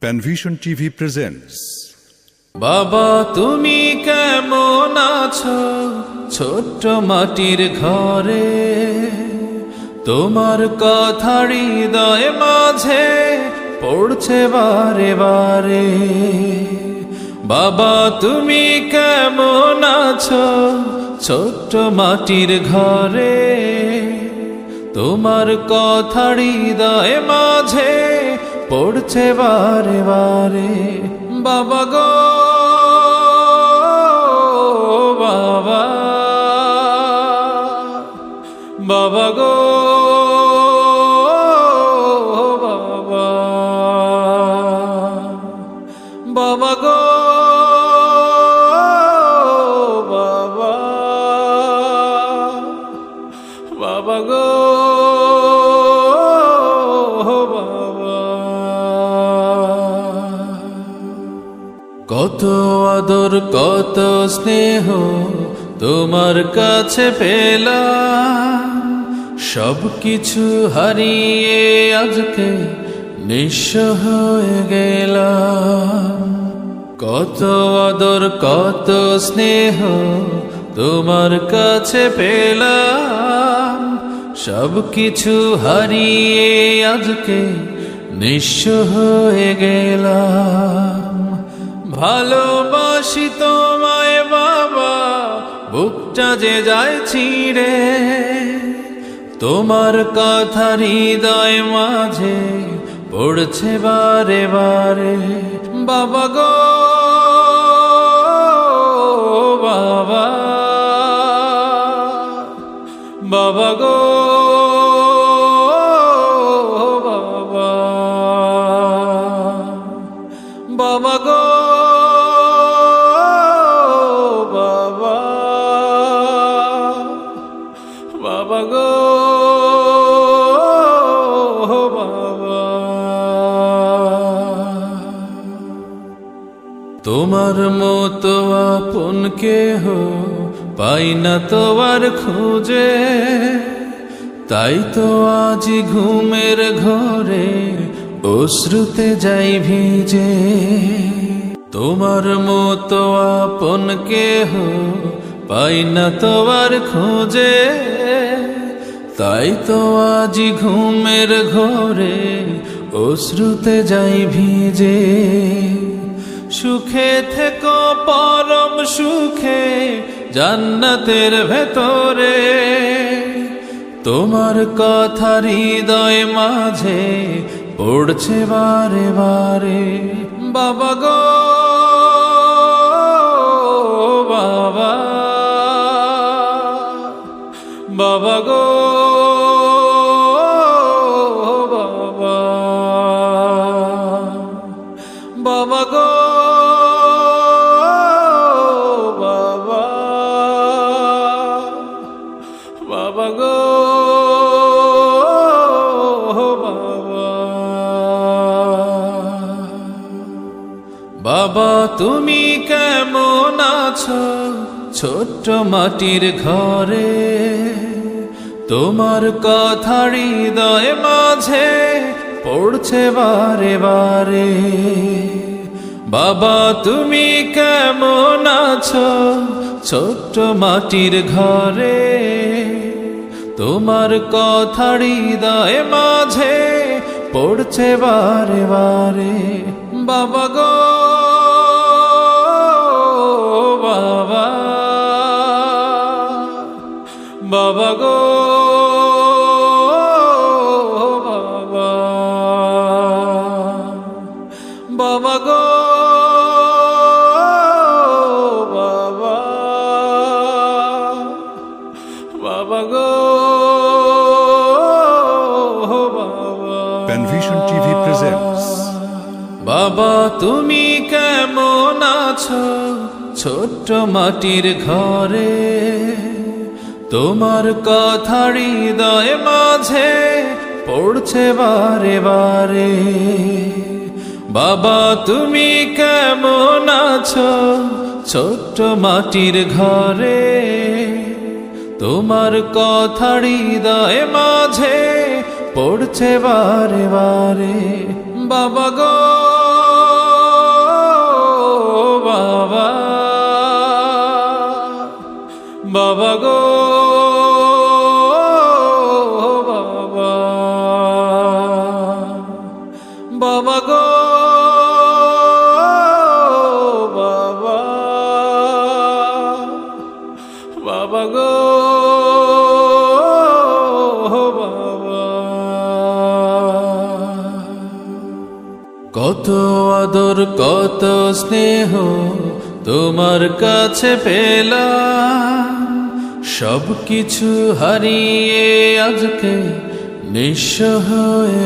Panvision TV presents. বাবা তুমি কেমন আছো ছোট্ট মাটির ঘরে, তোমার কথা হৃদয় মাঝে পড়ছে বারে বারে। বাবা তুমি কেমন আছো ছোট্ট মাটির ঘরে, তোমার কথা হৃদয় মাঝে পড়ছে বারে বারে। বাবা গো বাবা, বাবা গো বাবা, বাবা গো বাবা, বাবা গো কত আদর কত স্নেহ তোমার কাছে পেলাম, সব কিছু হারিয়ে আজকে নিঃস্ব হয়ে গেলাম। কত আদর কত স্নেহ তোমার কাছে পেলাম, সব কিছু হারিয়ে আজকে নিঃস্ব হয়ে গেলাম। ভালোবাসি তোমায় বাবা, বুকটা যে যায় ছিঁড়ে, তোমার কথা হৃদয় মাঝে পড়ছে বারে বারে। বাবা গো বাবা, বাবা গো বাবা, বাবা গো বাবা, বাবা গো বাবা। তোমার মতো আপন কেহ পাই না তো আর খুঁজে, তাই তো আজ ঘুমের ঘরে অশ্রুতে যাই ভিজে। তোমার মতো আপন কেহ পাই না তো আর খুঁজে, তাই তো আজ ঘুমের ঘরে অশ্রুতে যাই ভিজে। সুখে থেকো পরম সুখে জান্নাতের ভেতরে, তোমার কথা হৃদয় মাঝে পড়ছে বারে বারে। বাবা গো বাবা, বাবা গো বাবা, বাবা গো বাবা, বাবা গো বাবা। বাবা তুমি কেমন আছো ছোট্ট মাটির ঘরে, তোমার কথা হৃদয় মাঝে পড়ছে বারে বারে। বাবা তুমি কেমন আছো ছোট্ট মাটির ঘরে, তোমার কথা হৃদয় মাঝে পড়ছে বারে বারে। বাবা গো বাবা, বাবা গো বাবা, বাবা গো বাবা, বাবা গো বাবা। Panvision TV presents. বাবা তুমি কেমন আছো ছোট্ট মাটির ঘরে, তোমার কথা হৃদয় মাঝে পড়ছে বারে বারে। বাবা তুমি কেমন আছো ছোট্ট মাটির ঘরে, তোমার কথা হৃদয় মাঝে পড়ছে বারে বারে। বাবা গো বাবা গো বাবা, বাবা গো বাবা, বাবা গো বাবা। কত আদর কত স্নেহ তোমার কাছে পেলাম, সব কিছু হারিয়ে আজকে নিঃস্ব হয়ে